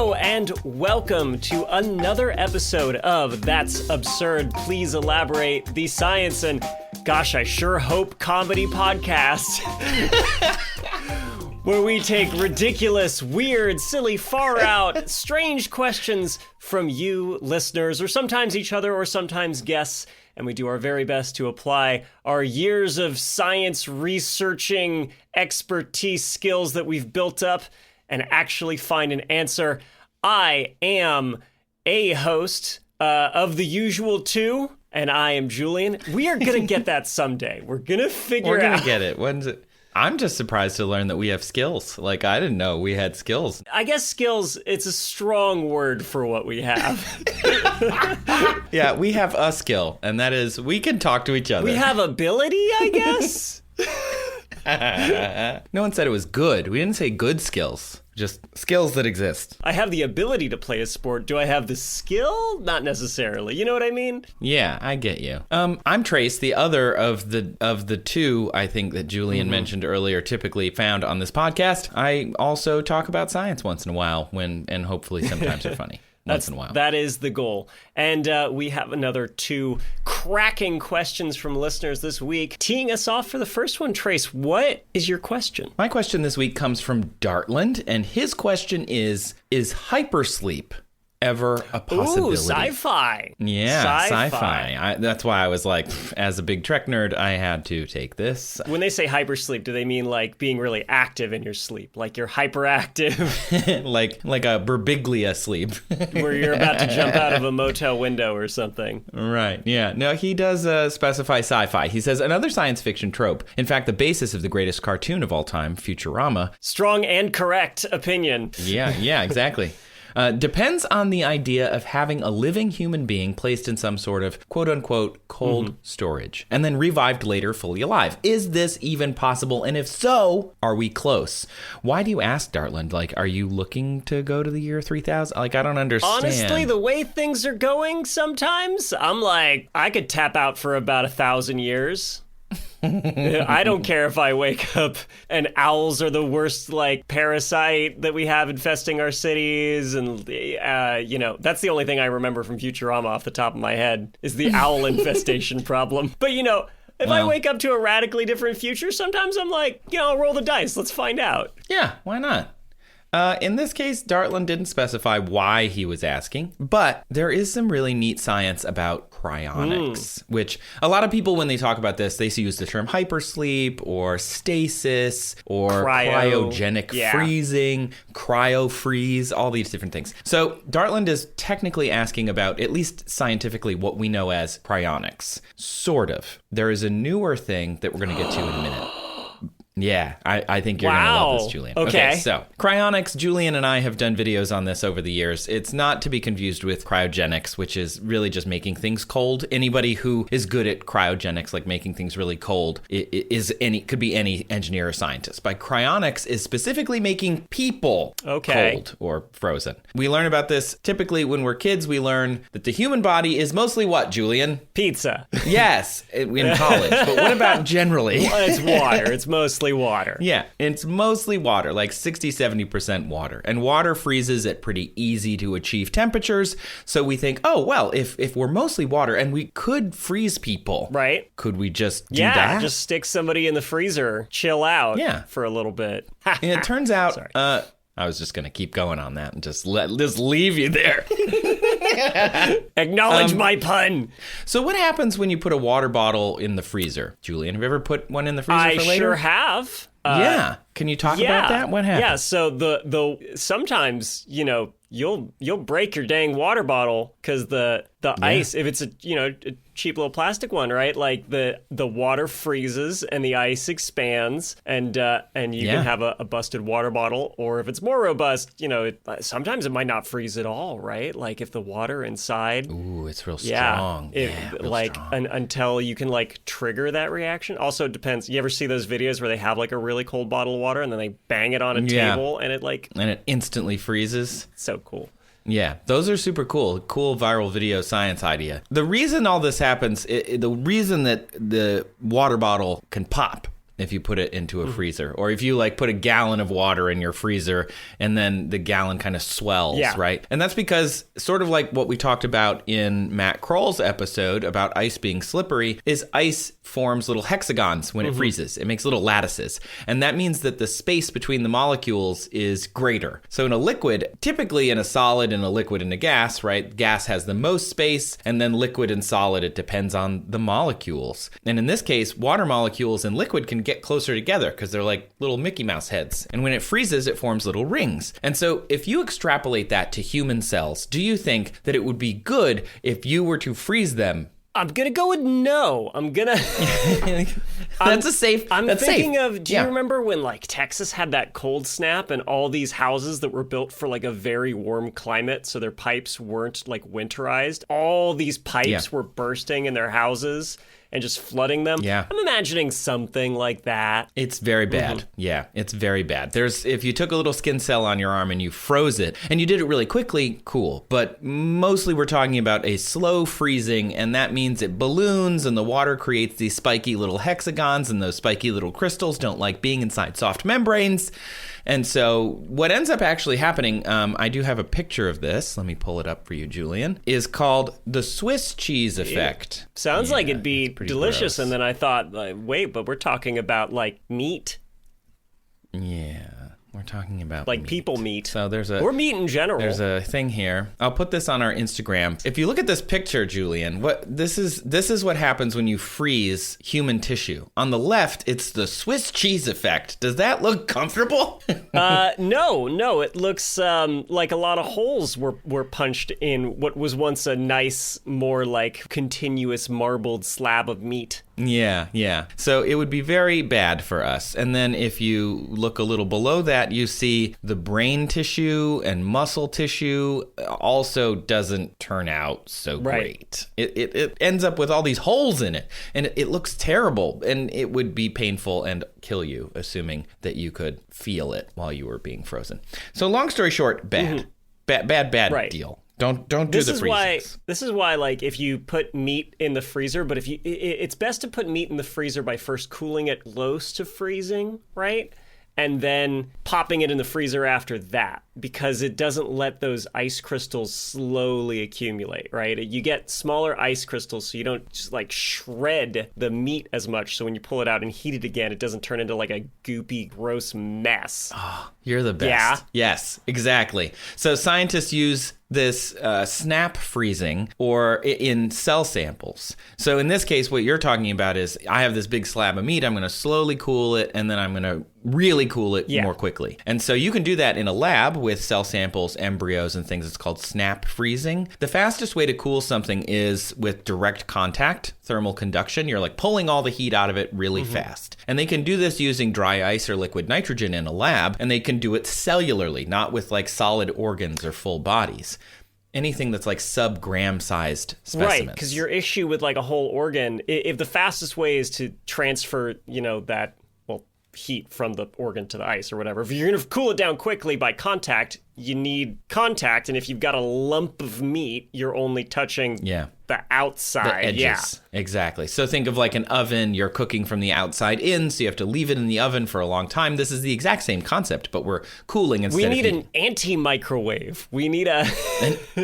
Hello and welcome to another episode of That's Absurd, Please Elaborate, the science and, gosh, I sure hope comedy podcast, where we take ridiculous, weird, silly, far out, strange questions from you listeners, or sometimes each other, or sometimes guests, and we do our very best to apply our years of science researching expertise skills that we've built up and actually find an answer. I am a host of the usual two, and I am Julian. We are going to get that someday. We're going to figure out. We're going to get it. When's it? I'm just surprised to learn that we have skills. Like, I didn't know we had skills. I guess skills, it's a strong word for what we have. Yeah, we have a skill, and that is we can talk to each other. We have ability, I guess? No one said it was good. We didn't say good skills. Just skills that exist. I have the ability to play a sport. Do I have the skill? Not necessarily. You know what I mean? Yeah, I get you. I'm Trace, the other of the two, I think, that Julian mentioned earlier, typically found on this podcast. I also talk about science once in a while, and hopefully sometimes are funny. Once in a while. That is the goal. And we have another two cracking questions from listeners this week. Teeing us off for the first one, Trace, what is your question? My question this week comes from Dartland, and his question is hypersleep ever a possibility? Ooh, sci-fi. Yeah, sci-fi. That's why I was like, as a big Trek nerd, I had to take this. When they say hypersleep, do they mean like being really active in your sleep? Like you're hyperactive? like a Berbiglia sleep. Where you're about to jump out of a motel window or something. Right, yeah. No, he does specify sci-fi. He says, another science fiction trope. In fact, the basis of the greatest cartoon of all time, Futurama. Strong and correct opinion. Yeah, exactly. Depends on the idea of having a living human being placed in some sort of quote-unquote cold storage and then revived later fully alive. Is this even possible? And if so, are we close? Why do you ask, Dartland? Like, are you looking to go to the year 3000? Like, I don't understand. Honestly, the way things are going sometimes, I'm like, I could tap out for about 1,000 years. I don't care if I wake up and owls are the worst, like, parasite that we have infesting our cities. And, that's the only thing I remember from Futurama off the top of my head is the owl infestation problem. But, if I wake up to a radically different future, sometimes I'm like, I'll roll the dice. Let's find out. Yeah, why not? In this case, Dartland didn't specify why he was asking, but there is some really neat science about cryonics, which a lot of people, when they talk about this, they use the term hypersleep or stasis or cryogenic freezing, cryo-freeze, all these different things. So Dartland is technically asking about, at least scientifically, what we know as cryonics. Sort of. There is a newer thing that we're going to get to in a minute. Yeah, I think you're going to love this, Julian. Okay, so cryonics, Julian and I have done videos on this over the years. It's not to be confused with cryogenics, which is really just making things cold. Anybody who is good at cryogenics, like making things really cold, could be any engineer or scientist. But cryonics is specifically making people cold or frozen. We learn about this typically when we're kids. We learn that the human body is mostly what, Julian? Pizza. Yes, in college. But what about generally? Well, it's water. It's mostly water. Yeah, it's mostly water, like 60-70% water. And water freezes at pretty easy to achieve temperatures. So we think, if we're mostly water and we could freeze people, right? Could we just do that? Yeah, just stick somebody in the freezer, chill out for a little bit. And it turns out, I was just going to keep going on that and just leave you there. Acknowledge my pun. So what happens when you put a water bottle in the freezer? Julian, have you ever put one in the freezer for later? I sure have. Yeah. Can you talk about that? What happened? Yeah, so the sometimes, you'll break your dang water bottle because the ice, if it's a cheap little plastic one, right? Like the water freezes and the ice expands, and you can have a busted water bottle. Or if it's more robust, sometimes it might not freeze at all, right? Like if the water inside, it's real strong. Until you can trigger that reaction. Also, it depends. You ever see those videos where they have a really cold bottle of water and then they bang it on a table and it instantly freezes? So cool. Yeah, those are super cool. Cool viral video science idea. The reason all this happens, the reason that the water bottle can pop if you put it into a freezer, or if you like put a gallon of water in your freezer and then the gallon kind of swells, right? And that's because sort of like what we talked about in Matt Kroll's episode about ice being slippery is ice forms little hexagons when it freezes. It makes little lattices. And that means that the space between the molecules is greater. So in a liquid, typically in a solid and a liquid and a gas, right? Gas has the most space, and then liquid and solid, it depends on the molecules. And in this case, water molecules and liquid can get closer together because they're like little Mickey Mouse heads. And when it freezes, it forms little rings. And so if you extrapolate that to human cells, do you think that it would be good if you were to freeze them? I'm going to go with no. That's safe. I'm thinking of, do you remember when like Texas had that cold snap and all these houses that were built for like a very warm climate, so their pipes weren't like winterized? All these pipes were bursting in their houses and just flooding them. Yeah. I'm imagining something like that. It's very bad. Yeah, it's very bad. If you took a little skin cell on your arm and you froze it, and you did it really quickly, cool. But mostly we're talking about a slow freezing, and that means it balloons and the water creates these spiky little hexagons, and those spiky little crystals don't like being inside soft membranes. And so what ends up actually happening, I do have a picture of this. Let me pull it up for you, Julian, is called the Swiss cheese effect. Sounds like it'd be delicious. Gross. And then I thought, wait, but we're talking about like meat. Yeah. We're talking about like meat. people meat. So or meat in general. There's a thing here. I'll put this on our Instagram. If you look at this picture, Julian, this is what happens when you freeze human tissue. On the left, it's the Swiss cheese effect. Does that look comfortable? No. It looks like a lot of holes were punched in what was once a nice, more like continuous marbled slab of meat. Yeah. So it would be very bad for us. And then if you look a little below that, you see the brain tissue and muscle tissue also doesn't turn out so great. It ends up with all these holes in it, and it looks terrible, and it would be painful and kill you, assuming that you could feel it while you were being frozen. So long story short, bad. Bad deal. Don't do the freezings. This is why, like, if you put meat in the freezer, but it's best to put meat in the freezer by first cooling it close to freezing, right? And then popping it in the freezer after that, because it doesn't let those ice crystals slowly accumulate, right? You get smaller ice crystals, so you don't just like shred the meat as much. So when you pull it out and heat it again, it doesn't turn into like a goopy, gross mess. Oh, you're the best. Yeah. Yes, exactly. So scientists use this snap freezing or in cell samples. So in this case, what you're talking about is I have this big slab of meat. I'm going to slowly cool it, and then I'm going to really cool it more quickly. And so you can do that in a lab with cell samples, embryos, and things. It's called snap freezing. The fastest way to cool something is with direct contact, thermal conduction. You're like pulling all the heat out of it really fast. And they can do this using dry ice or liquid nitrogen in a lab, and they can do it cellularly, not with like solid organs or full bodies. Anything that's like sub-gram sized specimens. Right, because your issue with like a whole organ, if the fastest way is to transfer, that heat from the organ to the ice or whatever, if you're going to cool it down quickly by contact, you need contact. And if you've got a lump of meat, you're only touching the outside. The edges. Yeah. Exactly. So think of like an oven. You're cooking from the outside in, so you have to leave it in the oven for a long time. This is the exact same concept, but we're cooling instead of heating. We need an anti-microwave. We need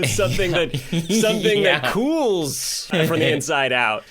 something that cools from the inside out.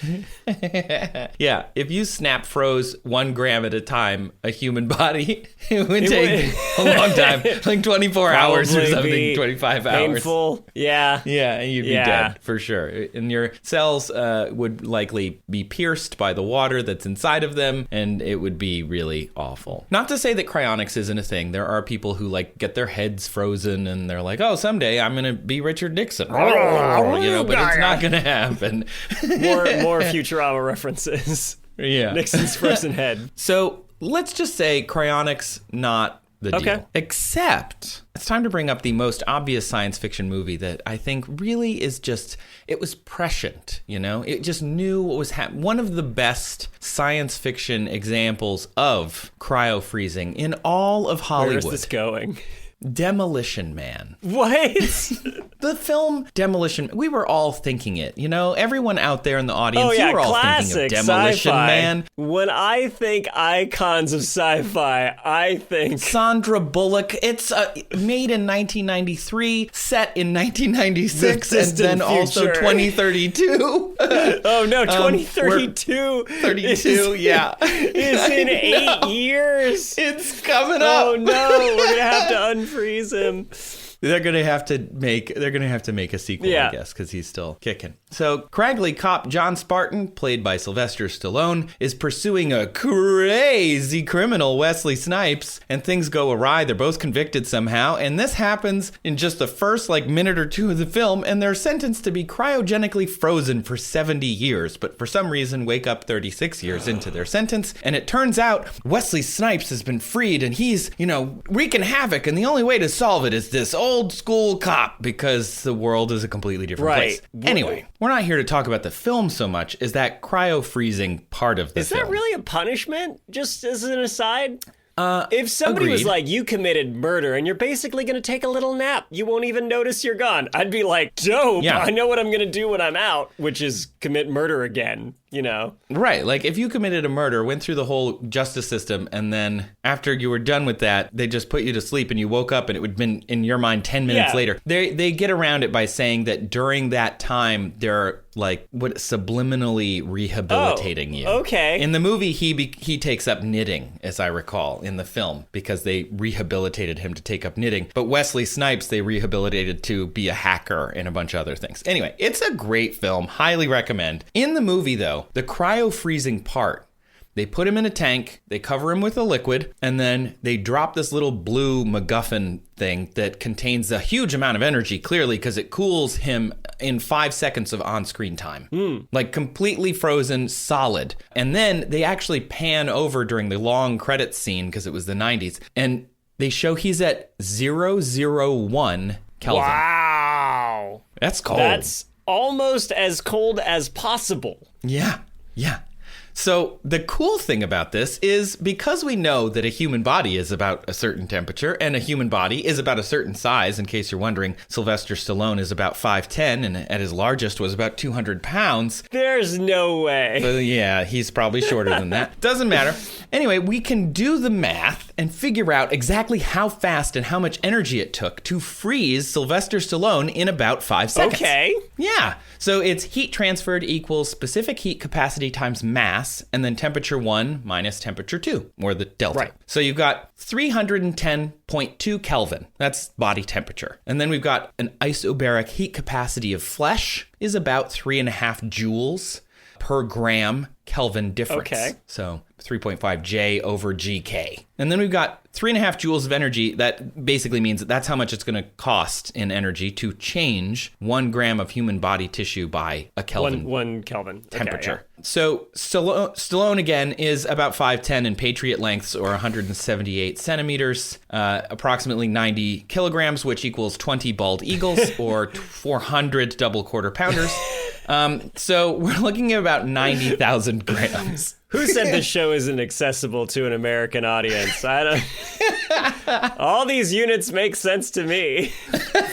Yeah. If you snap froze 1 gram at a time, a human body, it would take a long time, like 24 hours or something, 25 hours. Painful. Yeah. Yeah, and you'd be dead for sure. And your cells would likely be pierced by the water that's inside of them, and it would be really awful. Not to say that cryonics isn't a thing. There are people who like get their heads frozen, and they're like, oh, someday I'm going to be Richard Nixon. But it's not going to happen. More Futurama references. Yeah. Nixon's frozen head. So let's just say cryonics not the deal. Except it's time to bring up the most obvious science fiction movie that I think really is just, it was prescient, It just knew what was happening. One of the best science fiction examples of cryo-freezing in all of Hollywood. Where is this going? Demolition Man. What? The film Demolition, we were all thinking it. You know, everyone out there in the audience, you were all thinking of Demolition sci-fi. Man. When I think icons of sci-fi, I think Sandra Bullock. It's made in 1993, set in 1996, and then also 2032. Oh no, 2032. 32, yeah. It's in 8 years. It's coming up. Oh no, we're gonna have to unfreeze him. They're gonna have to make a sequel, I guess, because he's still kicking. So Cragley cop John Spartan, played by Sylvester Stallone, is pursuing a crazy criminal, Wesley Snipes, and things go awry. They're both convicted somehow, and this happens in just the first minute or two of the film, and they're sentenced to be cryogenically frozen for 70 years, but for some reason wake up 36 years into their sentence, and it turns out Wesley Snipes has been freed, and he's, wreaking havoc, and the only way to solve it is this old school cop, because the world is a completely different place. Anyway, we're not here to talk about the film so much as that cryo-freezing part of the film. Is that really a punishment, just as an aside? If somebody was like, you committed murder and you're basically going to take a little nap, you won't even notice you're gone. I'd be like, dope, I know what I'm going to do when I'm out, which is commit murder again, Right, like if you committed a murder, went through the whole justice system, and then after you were done with that, they just put you to sleep and you woke up and it would have been, in your mind, 10 minutes later. They get around it by saying that during that time, they're subliminally rehabilitating you. Okay. In the movie, he takes up knitting, as I recall, in the film, because they rehabilitated him to take up knitting. But Wesley Snipes, they rehabilitated to be a hacker and a bunch of other things. Anyway, it's a great film. Highly recommend. In the movie, though, the cryo-freezing part, they put him in a tank, they cover him with a liquid, and then they drop this little blue MacGuffin thing that contains a huge amount of energy, clearly, because it cools him in 5 seconds of on-screen time. Like completely frozen, solid. And then they actually pan over during the long credits scene, because it was the 90s, and they show he's at 001 Kelvin. Wow. That's cold. That's almost as cold as possible. Yeah. So the cool thing about this is, because we know that a human body is about a certain temperature and a human body is about a certain size, in case you're wondering, Sylvester Stallone is about 5'10", and at his largest was about 200 pounds. There's no way. But yeah, he's probably shorter than that. Doesn't matter. Anyway, we can do the math and figure out exactly how fast and how much energy it took to freeze Sylvester Stallone in about 5 seconds. Okay. Yeah. So it's heat transferred equals specific heat capacity times mass, and then temperature 1 minus temperature 2, or the delta. Right. So you've got 310.2 Kelvin. That's body temperature. And then we've got an isobaric heat capacity of flesh is about 3.5 joules per gram Kelvin difference. Okay. So 3.5 J over GK. And then we've got 3.5 joules of energy. That basically means that's how much it's going to cost in energy to change 1 gram of human body tissue by a Kelvin. One Kelvin temperature. Okay, yeah. So Stallone, again, is about 5'10" in Patriot lengths, or 178 centimeters, approximately 90 kilograms, which equals 20 bald eagles, or 400 double quarter pounders. So we're looking at about 90,000 grams. Who said this show isn't accessible to an American audience? I don't. All these units make sense to me.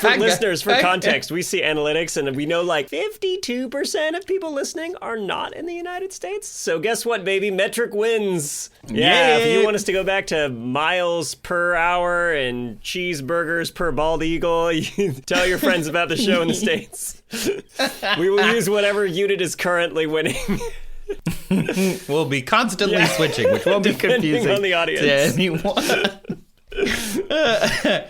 For listeners, for context, we see analytics and we know 52% of people listening are not in the United States. So guess what, baby? Metric wins. Yeah, if you want us to go back to miles per hour and cheeseburgers per bald eagle, you tell your friends about the show in the States. We will use whatever unit is currently winning. We'll be constantly switching, which won't be confusing on the audience. To anyone.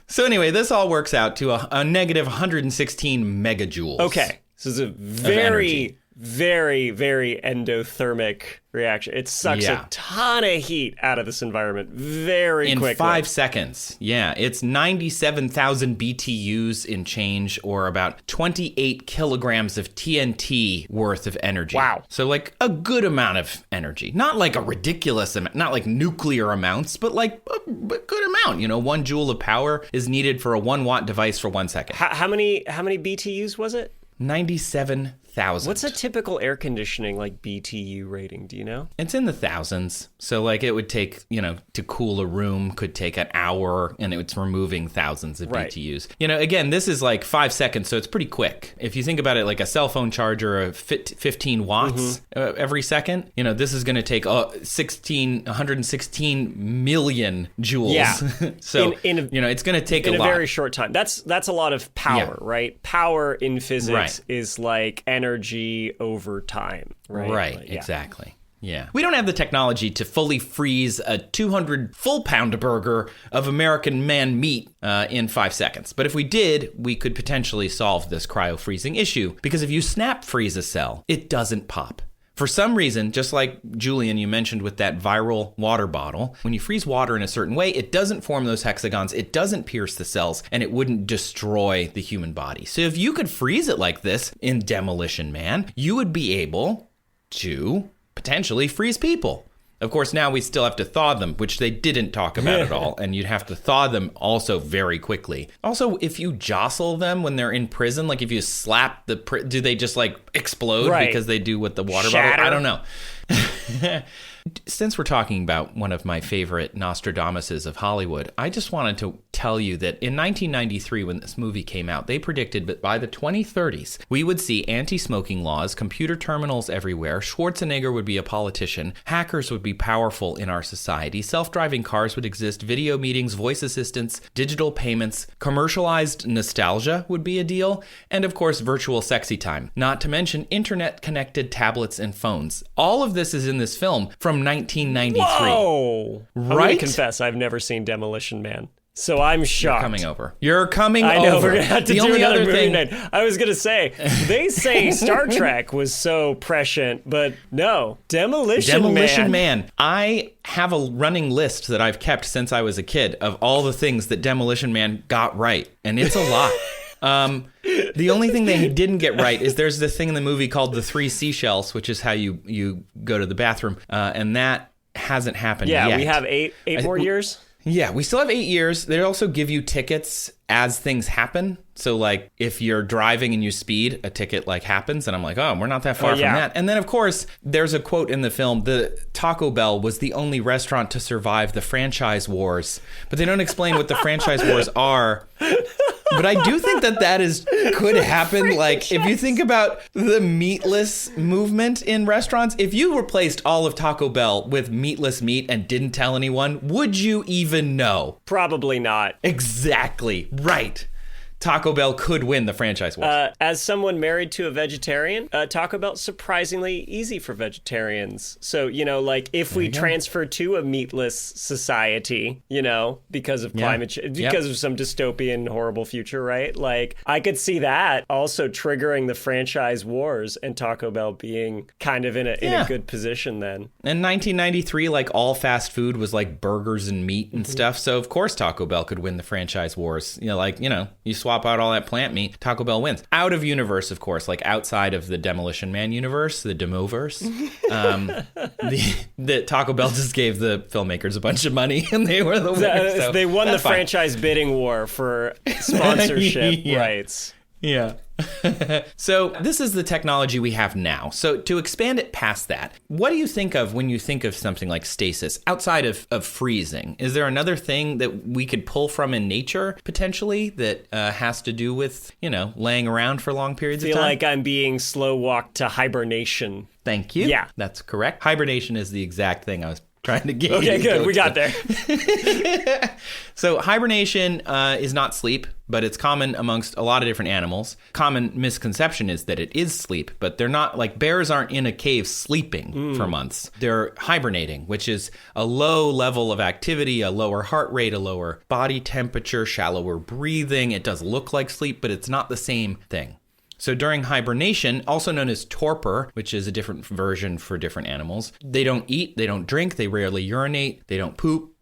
So anyway, this all works out to a negative 116 megajoules. Okay, this is a very, very, very endothermic reaction. It sucks a ton of heat out of this environment very quickly. In 5 seconds. Yeah, it's 97,000 BTUs in change, or about 28 kilograms of TNT worth of energy. Wow. So a good amount of energy. Not a ridiculous amount, not like nuclear amounts, but a good amount. 1 joule of power is needed for a 1 watt device for 1 second. How many BTUs was it? 97,000. 1,000. What's a typical air conditioning like BTU rating? Do you know? It's in the thousands. So like it would take, to cool a room could take an hour, and it's removing thousands of BTUs. Again, this is like 5 seconds, so it's pretty quick. If you think about it like a cell phone charger of 15 watts every second, this is going to take 116 million joules. Yeah. So, it's going to take a lot. In a very short time. That's a lot of power, right? Power in physics is like energy over time, right? Right, exactly. Yeah. We don't have the technology to fully freeze a 200 full-pound burger of American man meat in 5 seconds. But if we did, we could potentially solve this cryo-freezing issue. Because if you snap freeze a cell, it doesn't pop. For some reason, just like Julian, you mentioned with that viral water bottle, when you freeze water in a certain way, it doesn't form those hexagons, it doesn't pierce the cells, and it wouldn't destroy the human body. So if you could freeze it like this in Demolition Man, you would be able to potentially freeze people. Of course, now we still have to thaw them, which they didn't talk about at all, and you'd have to thaw them also very quickly. Also, if you jostle them when they're in prison, like if you slap do they just like explode because they do with the water bottle? I don't know. Since we're talking about one of my favorite Nostradamuses of Hollywood, I just wanted to tell you that in 1993, when this movie came out, they predicted that by the 2030s, we would see anti-smoking laws, computer terminals everywhere, Schwarzenegger would be a politician, hackers would be powerful in our society, self-driving cars would exist, video meetings, voice assistants, digital payments, commercialized nostalgia would be a deal, and of course, virtual sexy time. Not to mention internet-connected tablets and phones. All of this is in this film from 1993. Whoa! Right? I'm going to confess, I've never seen Demolition Man. So I'm shocked. You're coming over. I know, we're going to have to do another movie thing. night. I was going to say, they say Star Trek was so prescient, but no, Demolition Man. I have a running list that I've kept since I was a kid of all the things that Demolition Man got right, and it's a lot. The only thing they didn't get right is there's this thing in the movie called the 3 seashells, which is how you go to the bathroom, and that hasn't happened yet. Yeah, we have eight more years. Yeah, we still have 8 years. They also give you tickets as things happen. So, like, if you're driving and you speed, a ticket, like, happens. And I'm like, oh, we're not that far from that. And then, of course, there's a quote in the film, the Taco Bell was the only restaurant to survive the franchise wars. But they don't explain what the franchise wars are. But I do think that could happen. Like, if you think about the meatless movement in restaurants, if you replaced all of Taco Bell with meatless meat and didn't tell anyone, would you even know? Probably not. Exactly. Right. Taco Bell could win the franchise wars. As someone married to a vegetarian, Taco Bell's surprisingly easy for vegetarians. So, like if we transfer to a meatless society, because of climate change, because of some dystopian, horrible future, right? Like I could see that also triggering the franchise wars and Taco Bell being kind of in a good position then. In 1993, like all fast food was like burgers and meat and stuff. So of course Taco Bell could win the franchise wars. You swap out all that plant meat, Taco Bell wins. Out of universe, of course, like outside of the Demolition Man universe, the Demoverse, the Taco Bell just gave the filmmakers a bunch of money and they were the winners. So they won the franchise bidding war for sponsorship rights. Yeah. So this is the technology we have now. So to expand it past that, what do you think of when you think of something like stasis outside of freezing? Is there another thing that we could pull from in nature potentially that has to do with, laying around for long periods of time? I feel like I'm being slow walked to hibernation. Thank you. Yeah. That's correct. Hibernation is the exact thing I was trying to get. Okay, good. We got there. So hibernation is not sleep, but it's common amongst a lot of different animals. Common misconception is that it is sleep, but they're not. Like bears aren't in a cave sleeping for months. They're hibernating, which is a low level of activity, a lower heart rate, a lower body temperature, shallower breathing. It does look like sleep, but it's not the same thing. So during hibernation, also known as torpor, which is a different version for different animals, they don't eat, they don't drink, they rarely urinate, they don't poop,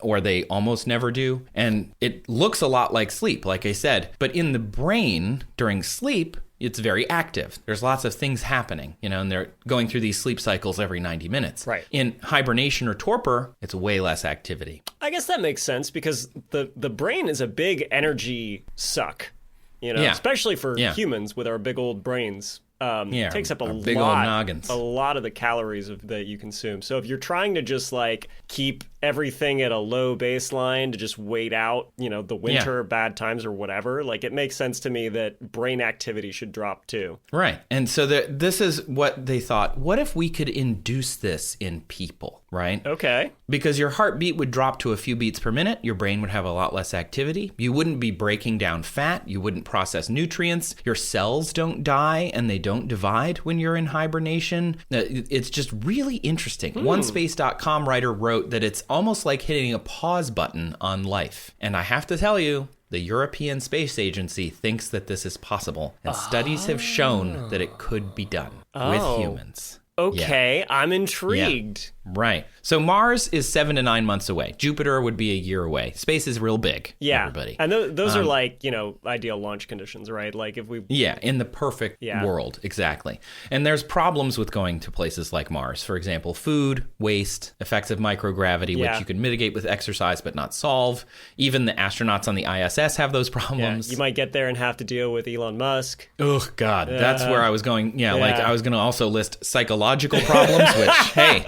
or they almost never do. And it looks a lot like sleep, like I said. But in the brain, during sleep, it's very active. There's lots of things happening, and they're going through these sleep cycles every 90 minutes. Right. In hibernation or torpor, it's way less activity. I guess that makes sense because the brain is a big energy suck. Especially for humans with our big old brains. takes up big old noggins. a lot of the calories that you consume. So if you're trying to just like keep everything at a low baseline to just wait out, the winter bad times or whatever, like it makes sense to me that brain activity should drop too. Right. And so this is what they thought. What if we could induce this in people, right? Okay. Because your heartbeat would drop to a few beats per minute. Your brain would have a lot less activity. You wouldn't be breaking down fat. You wouldn't process nutrients. Your cells don't die and they don't divide when you're in hibernation. It's just really interesting. OneSpace.com writer wrote that it's almost like hitting a pause button on life. And I have to tell you, the European Space Agency thinks that this is possible. And studies have shown that it could be done with humans. Okay, I'm intrigued. Yeah. Right. So Mars is 7 to 9 months away. Jupiter would be a year away. Space is real big, everybody. And those are like, ideal launch conditions, right? Like if we... Yeah, in the perfect world, exactly. And there's problems with going to places like Mars. For example, food, waste, effects of microgravity, which you can mitigate with exercise but not solve. Even the astronauts on the ISS have those problems. Yeah, you might get there and have to deal with Elon Musk. Oh, God. That's where I was going. Yeah, like I was going to also list psychological problems, which, hey...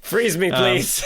Freeze me, please.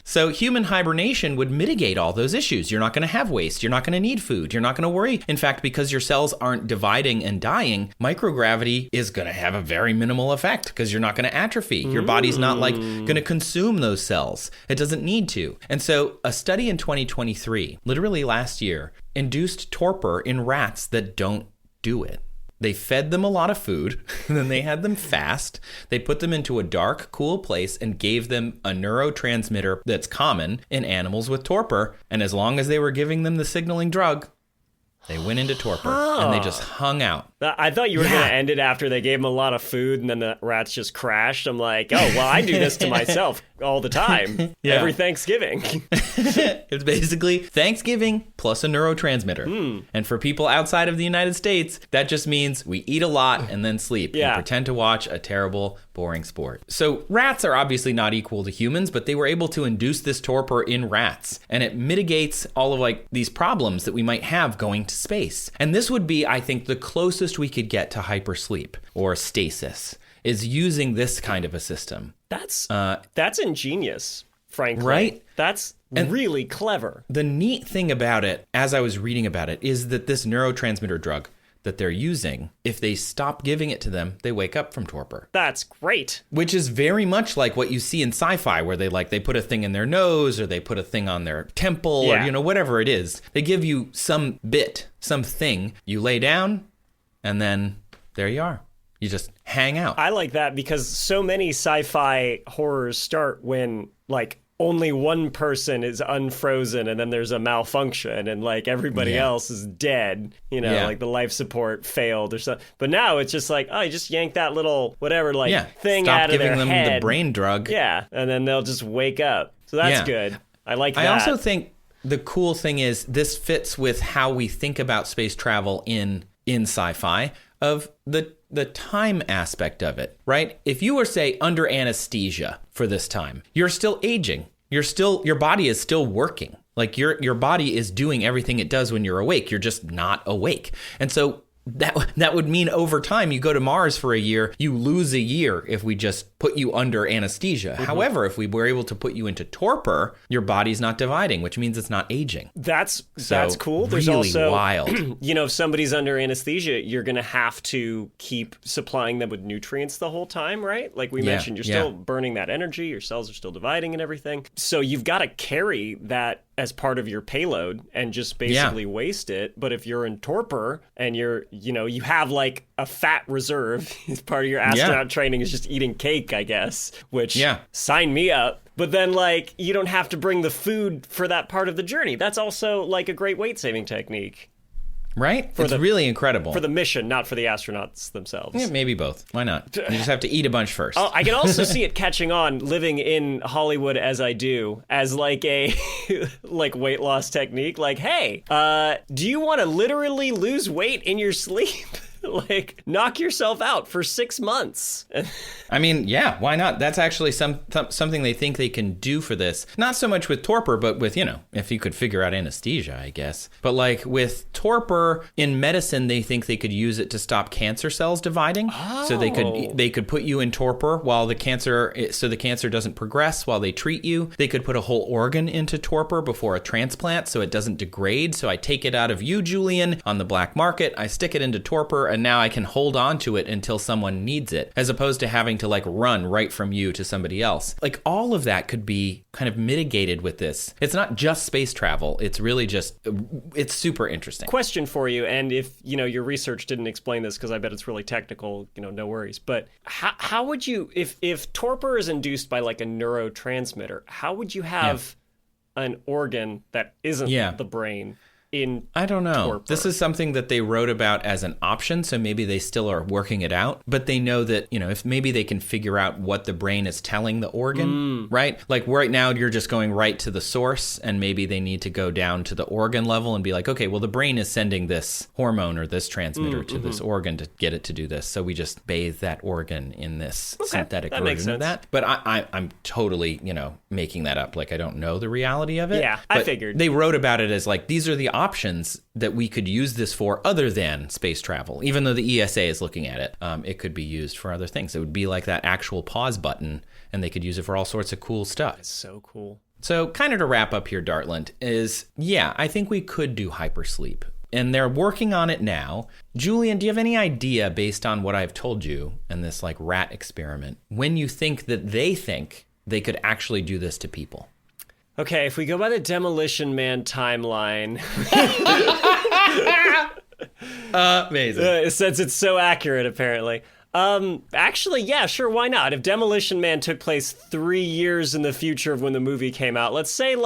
So human hibernation would mitigate all those issues. You're not going to have waste. You're not going to need food. You're not going to worry. In fact, because your cells aren't dividing and dying, microgravity is going to have a very minimal effect because you're not going to atrophy. Your body's not like going to consume those cells. It doesn't need to. And so a study in 2023, literally last year, induced torpor in rats that don't do it. They fed them a lot of food, and then they had them fast. They put them into a dark, cool place and gave them a neurotransmitter that's common in animals with torpor. And as long as they were giving them the signaling drug, they went into torpor, and they just hung out. I thought you were going to end it after they gave them a lot of food, and then the rats just crashed. I'm like, oh, well, I do this to myself all the time. Every Thanksgiving. It's basically Thanksgiving plus a neurotransmitter. And for people outside of the United States, that just means we eat a lot and then sleep and pretend to watch a terrible, boring sport. So rats are obviously not equal to humans, but they were able to induce this torpor in rats. And it mitigates all of like these problems that we might have going to space. And this would be, I think, the closest we could get to hypersleep or stasis, is using this kind of a system. That's ingenious, frankly. Right? That's really clever. The neat thing about it, as I was reading about it, is that this neurotransmitter drug that they're using, if they stop giving it to them, they wake up from torpor. That's great. Which is very much like what you see in sci-fi, where they put a thing in their nose or they put a thing on their temple or, whatever it is. They give you something, you lay down, and then there you are. You just hang out. I like that because so many sci-fi horrors start when, like, only one person is unfrozen and then there's a malfunction and like everybody else is dead, like the life support failed or something. But now it's just like, oh, you just yank that little whatever thing Stop out of their giving them head. the brain drug. Yeah, and then they'll just wake up. So that's good. I like that. I also think the cool thing is this fits with how we think about space travel in sci-fi of the time aspect of it, right? If you were, say, under anesthesia for this time, you're still aging. Your body is still working. Like your body is doing everything it does when you're awake. You're just not awake. And so that would mean over time, you go to Mars for a year, you lose a year if we just put you under anesthesia. However, if we were able to put you into torpor, your body's not dividing, which means it's not aging. That's cool. There's really also wild. If somebody's under anesthesia, you're going to have to keep supplying them with nutrients the whole time, right? Like we mentioned, you're still burning that energy, your cells are still dividing and everything. So you've got to carry that as part of your payload and just basically waste it. But if you're in torpor and you have like a fat reserve as part of your astronaut training is just eating cake, I guess, which sign me up. But then like you don't have to bring the food for that part of the journey. That's also like a great weight saving technique. Right? It's really incredible. For the mission, not for the astronauts themselves. Yeah, maybe both. Why not? You just have to eat a bunch first. I can also see it catching on living in Hollywood as I do, as like a like weight loss technique. Like, hey, do you want to literally lose weight in your sleep? Like, knock yourself out for 6 months. I mean, yeah, why not? That's actually something they think they can do for this. Not so much with torpor, but with, if you could figure out anesthesia, I guess. But like with torpor in medicine, they think they could use it to stop cancer cells dividing. Oh. So they could put you in torpor while the cancer doesn't progress while they treat you. They could put a whole organ into torpor before a transplant so it doesn't degrade. So I take it out of you, Julian, on the black market. I stick it into torpor, and now I can hold on to it until someone needs it, as opposed to having to like run right from you to somebody else. Like all of that could be kind of mitigated with this. It's not just space travel. It's really just, it's super interesting. Question for you, and if, your research didn't explain this, because I bet it's really technical, no worries, but how would you, if torpor is induced by like a neurotransmitter, how would you have an organ that isn't the brain in I don't know. torpor? This is something that they wrote about as an option, so maybe they still are working it out. But they know that, if maybe they can figure out what the brain is telling the organ, right? Like right now, you're just going right to the source, and maybe they need to go down to the organ level and be like, okay, well, the brain is sending this hormone or this transmitter to this organ to get it to do this. So we just bathe that organ in this synthetic version of that. But I'm totally, making that up. Like, I don't know the reality of it. Yeah, I figured. They wrote about it as like, these are the options that we could use this for other than space travel. Even though the ESA is looking at it, it could be used for other things. It would be like that actual pause button, and they could use it for all sorts of cool stuff. That's so cool. So kind of to wrap up here, Dartland, is, I think we could do hypersleep. And they're working on it now. Julian, do you have any idea, based on what I've told you and this like rat experiment, when you think that they could actually do this to people? Okay, if we go by the Demolition Man timeline... Amazing. Since it's so accurate, apparently. Actually, yeah, sure, why not? If Demolition Man took place 3 years in the future of when the movie came out, let's say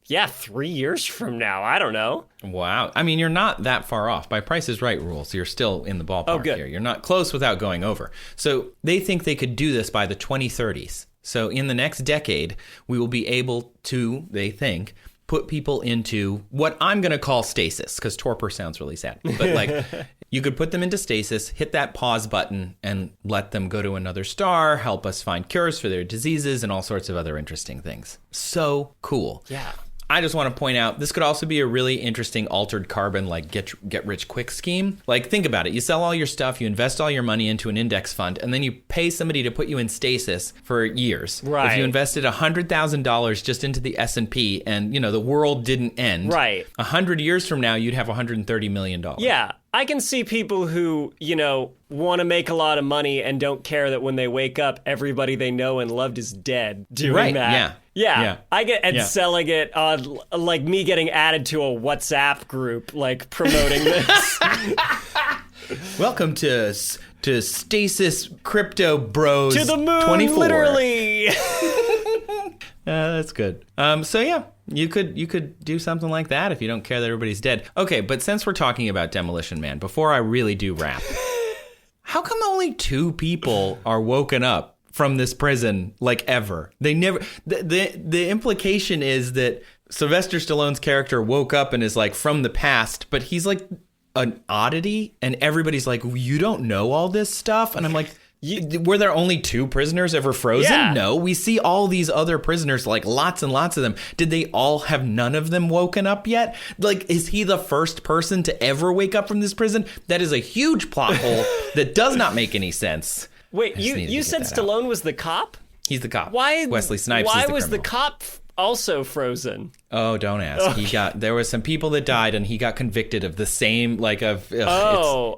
3 years from now, I don't know. Wow. I mean, you're not that far off. By Price is Right rules, you're still in the ballpark here. You're not close without going over. So they think they could do this by the 2030s. So in the next decade, we will be able to, they think, put people into what I'm going to call stasis, because torpor sounds really sad. But you could put them into stasis, hit that pause button, and let them go to another star, help us find cures for their diseases, and all sorts of other interesting things. So cool. Yeah. I just want to point out, this could also be a really interesting altered carbon, like get rich quick scheme. Like, think about it. You sell all your stuff, you invest all your money into an index fund, and then you pay somebody to put you in stasis for years. Right. If you invested $100,000 just into the S&P and, the world didn't end. Right. 100 years from now, you'd have $130 million. Yeah. I can see people who, want to make a lot of money and don't care that when they wake up, everybody they know and loved is dead doing that. Yeah. I get, and selling it on, like me getting added to a WhatsApp group, like promoting this. Welcome to Stasis Crypto Bros. To the moon, 24. literally. That's good. You could do something like that if you don't care that everybody's dead. Okay, but since we're talking about Demolition Man, before I really do wrap, how come only 2 people are woken up from this prison ever? They never. The implication is that Sylvester Stallone's character woke up and is from the past, but he's like an oddity, and everybody's like, you don't know all this stuff, and I'm like. Were there only 2 prisoners ever frozen? Yeah. No, we see all these other prisoners, lots and lots of them. Did they all have none of them woken up yet? Is he the first person to ever wake up from this prison? That is a huge plot hole that does not make any sense. Wait, you said Stallone was the cop? He's the cop. Why? Wesley Snipes is the Why was criminal. the cop also frozen? Oh, don't ask. Okay. There were some people that died, and he got convicted of the same,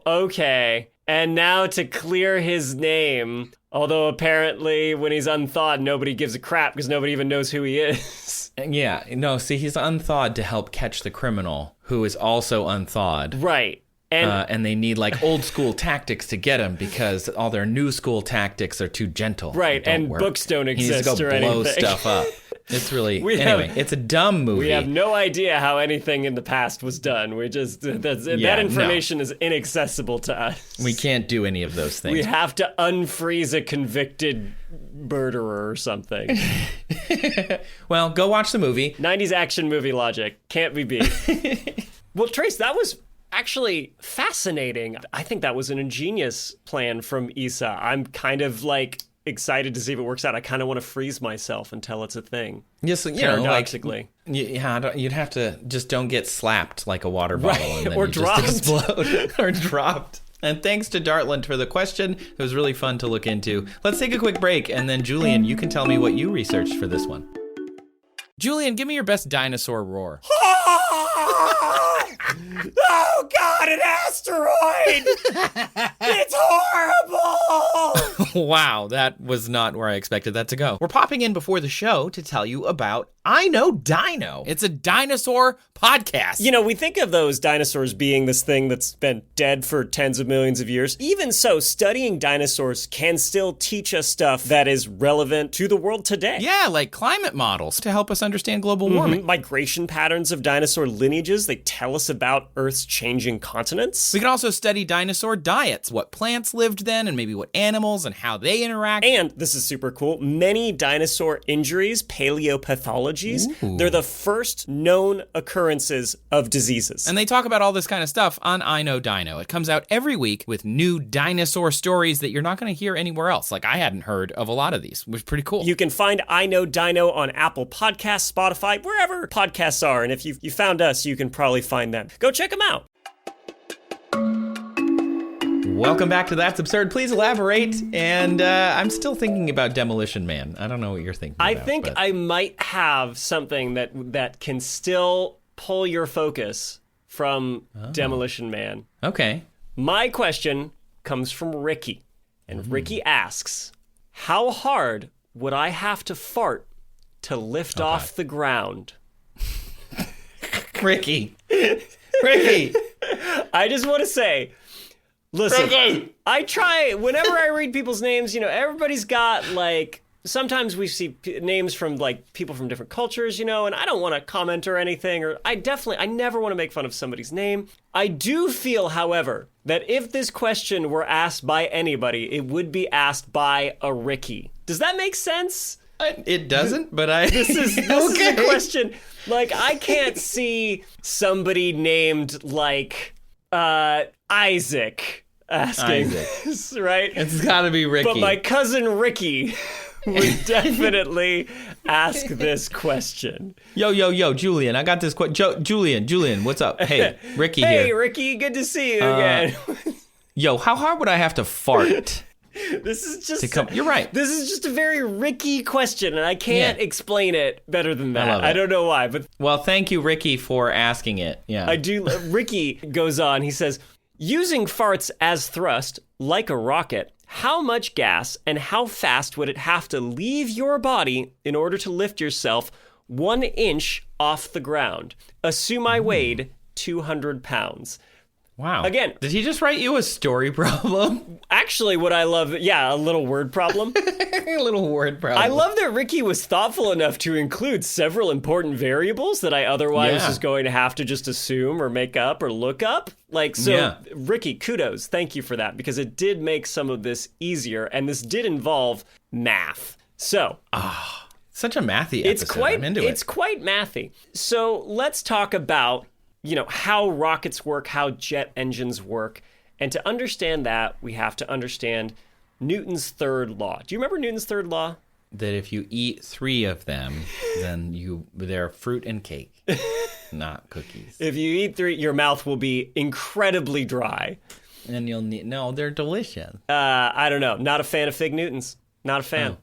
okay. And now to clear his name, although apparently when he's unthawed, nobody gives a crap because nobody even knows who he is. Yeah, no, see, he's unthawed to help catch the criminal, who is also unthawed. Right. And they need old school tactics to get him because all their new school tactics are too gentle. Right, and work. Books don't exist he needs to go or blow anything. stuff up. It's really it's a dumb movie. We have no idea how anything in the past was done. We just that information is inaccessible to us. We can't do any of those things. We have to unfreeze a convicted murderer or something. Well, go watch the movie. 90s action movie logic can't be beat. Well, Trace, that was actually fascinating. I think that was an ingenious plan from Issa. I'm kind of like excited to see if it works out. I kind of want to freeze myself until it's a thing. Yes, paradoxically. You'd have to just don't get slapped like a water bottle and then or you dropped. just explode or dropped. And thanks to Dartland for the question. It was really fun to look into. Let's take a quick break, and then Julian, you can tell me what you researched for this one. Julian, give me your best dinosaur roar. Oh, God, an asteroid! It's horrible! Wow, that was not where I expected that to go. We're popping in before the show to tell you about I Know Dino. It's a dinosaur podcast. You know, we think of those dinosaurs being this thing that's been dead for tens of millions of years. Even so, studying dinosaurs can still teach us stuff that is relevant to the world today. Yeah, like climate models to help us understand global warming. Migration patterns of dinosaur lineages, they tell us about Earth's changing continents. We can also study dinosaur diets, what plants lived then, and maybe what animals and how they interact. And, this is super cool, many dinosaur injuries, paleopathologies, they're the first known occurrences of diseases. And they talk about all this kind of stuff on I Know Dino. It comes out every week with new dinosaur stories that you're not going to hear anywhere else. Like, I hadn't heard of a lot of these, which is pretty cool. You can find I Know Dino on Apple Podcasts, Spotify, wherever podcasts are. And if you found us, you can probably find them. Go check them out. Welcome back to That's Absurd. Please elaborate. And I'm still thinking about Demolition Man. I don't know what you're thinking about. I think I might have something that can still pull your focus from Demolition Man. Okay. My question comes from Ricky. And Ricky asks, how hard would I have to fart to lift off the ground? Ricky. I just want to say, listen, I try, whenever I read people's names, you know, everybody's got, like, sometimes we see names from, like, people from different cultures, you know, and I don't want to comment or anything, or I never want to make fun of somebody's name. I do feel, however, that if this question were asked by anybody, it would be asked by a Ricky. Does that make sense? It doesn't, but This is a question. Like, I can't see somebody named, like, Isaac asking this, right? It's gotta be Ricky. But my cousin Ricky would definitely ask this question. Yo, Julian, I got this question. Julian, what's up? Hey, Ricky here. Hey, Ricky, good to see you again. Yo, how hard would I have to fart? This is just You're right. This is just a very Ricky question, and I can't explain it better than that. I love it. I don't know why, but Well, thank you, Ricky, for asking it. Yeah. I do. Ricky goes on. He says, using farts as thrust, like a rocket, how much gas and how fast would it have to leave your body in order to lift yourself 1 inch off the ground? Assume I weighed 200 pounds. Wow. Again. Did he just write you a story problem? Actually, what I love, a little word problem. A little word problem. I love that Ricky was thoughtful enough to include several important variables that I otherwise was going to have to just assume or make up or look up. Ricky, kudos. Thank you for that, because it did make some of this easier, and this did involve math. So. Such a mathy episode. I'm into it. It's quite mathy. So let's talk about, you know, how rockets work, how jet engines work. And to understand that, we have to understand Newton's third law. Do you remember Newton's third law? That if you eat 3 of them, then they're fruit and cake, not cookies. If you eat 3, your mouth will be incredibly dry. And they're delicious. I don't know. Not a fan of Fig Newtons. Not a fan. Oh,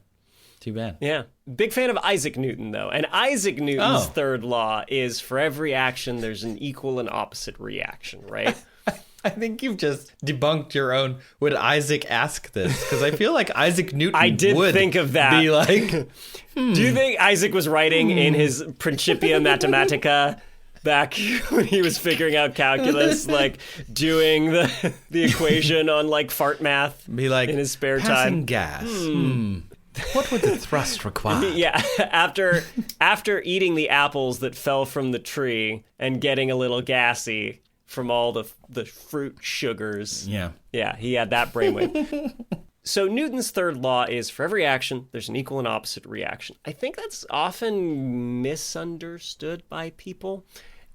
too bad. Yeah. Big fan of Isaac Newton, though. And Isaac Newton's third law is for every action, there's an equal and opposite reaction, right? I think you've just debunked your own, would Isaac ask this? Because I feel like Isaac Newton would think of that. Be like, Do you think Isaac was writing in his Principia Mathematica back when he was figuring out calculus, like doing the equation on like fart math be like, in his spare passing time? gas. What would the thrust require? Yeah, after eating the apples that fell from the tree and getting a little gassy from all the fruit sugars. Yeah, he had that brainwave. So Newton's third law is for every action, there's an equal and opposite reaction. I think that's often misunderstood by people.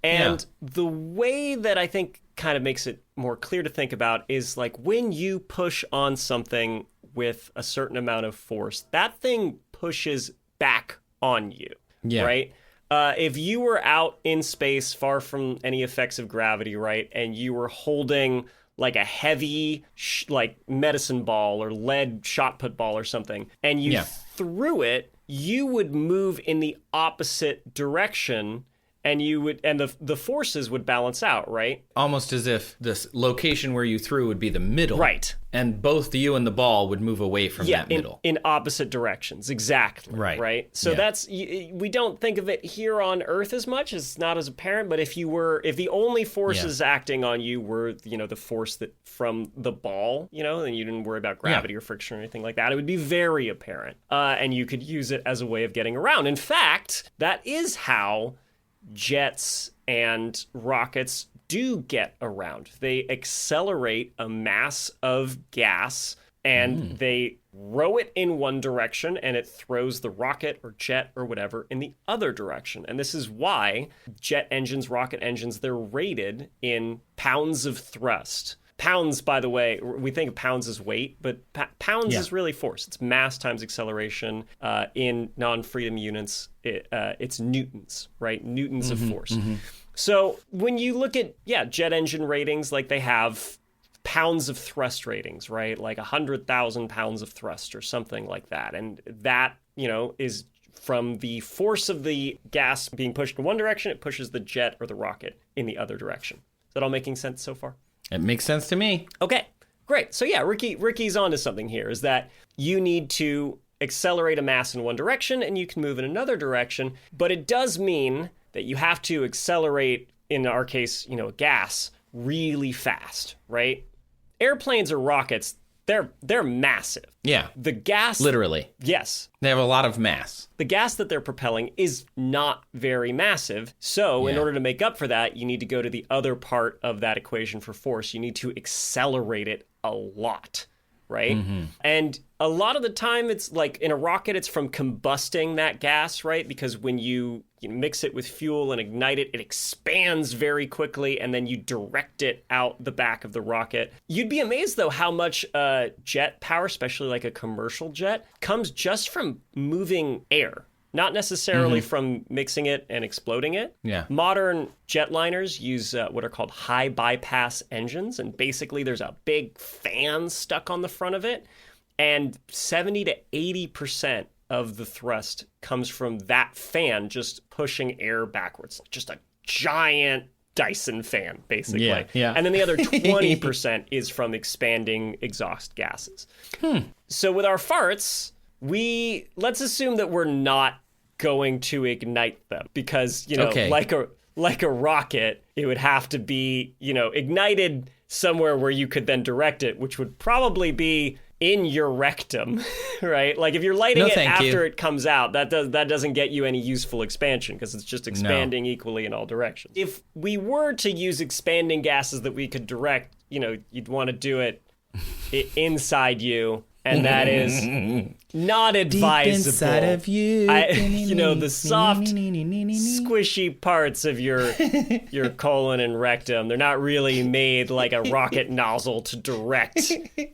And the way that I think kind of makes it more clear to think about is like when you push on something with a certain amount of force, that thing pushes back on you, right? If you were out in space far from any effects of gravity, right, and you were holding like a heavy like medicine ball or lead shot put ball or something, and you threw it, you would move in the opposite direction, and the forces would balance out, right? Almost as if this location where you threw would be the middle. Right. And both you and the ball would move away from that middle. In opposite directions. Exactly. Right. So that's, we don't think of it here on Earth as much. It's not as apparent, but if the only forces acting on you were, the force that from the ball, then you didn't worry about gravity or friction or anything like that, it would be very apparent. And you could use it as a way of getting around. In fact, that is how jets and rockets do get around. They accelerate a mass of gas and they row it in one direction and it throws the rocket or jet or whatever in the other direction. And this is why jet engines, rocket engines, they're rated in pounds of thrust. Pounds, by the way, we think of pounds as weight, but pounds is really force. It's mass times acceleration. In non-freedom units, it's newtons, right? Newtons of force. So when you look at, jet engine ratings, like they have pounds of thrust ratings, right? Like 100,000 pounds of thrust or something like that. And that, is from the force of the gas being pushed in one direction, it pushes the jet or the rocket in the other direction. Is that all making sense so far? It makes sense to me. Okay, great. So Ricky's onto something here, is that you need to accelerate a mass in one direction and you can move in another direction, but it does mean that you have to accelerate, in our case, a gas really fast, right? Airplanes or rockets, they're massive. Yeah. The gas... Literally. Yes. They have a lot of mass. The gas that they're propelling is not very massive. So in order to make up for that, you need to go to the other part of that equation for force. You need to accelerate it a lot, right? And a lot of the time, it's like in a rocket, it's from combusting that gas, right? Because when you mix it with fuel and ignite it, it expands very quickly, and then you direct it out the back of the rocket. You'd be amazed, though, how much jet power, especially like a commercial jet, comes just from moving air. Not necessarily from mixing it and exploding it. Yeah. Modern jetliners use what are called high bypass engines, and basically there's a big fan stuck on the front of it, and 70 to 80% of the thrust comes from that fan just pushing air backwards. Just a giant Dyson fan, basically. Yeah. And then the other 20% is from expanding exhaust gases. So with our farts, let's assume that we're not going to ignite them because, like a rocket, it would have to be, ignited somewhere where you could then direct it, which would probably be in your rectum, right? Like if you're lighting it after it comes out, that doesn't get you any useful expansion because it's just expanding equally in all directions. If we were to use expanding gases that we could direct, you'd want to do it inside you. And that is not advisable. Deep inside of you. The soft, squishy parts of your colon and rectum, they're not really made like a rocket nozzle to direct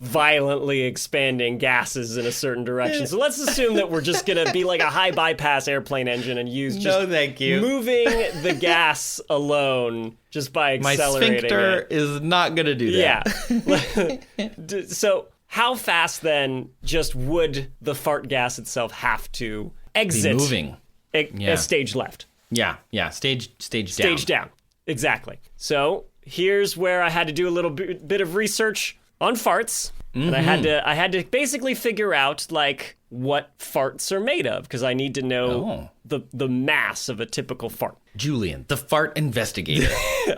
violently expanding gases in a certain direction. So let's assume that we're just going to be like a high bypass airplane engine and use just moving the gas alone just by accelerating it. My sphincter is not going to do that. Yeah. So... how fast, then, just would the fart gas itself have to exit? Be moving. A stage left. Yeah. Stage down. Stage down. Exactly. So here's where I had to do a little bit of research on farts. And I had to basically figure out, like, what farts are made of, because I need to know the mass of a typical fart. Julian, the fart investigator.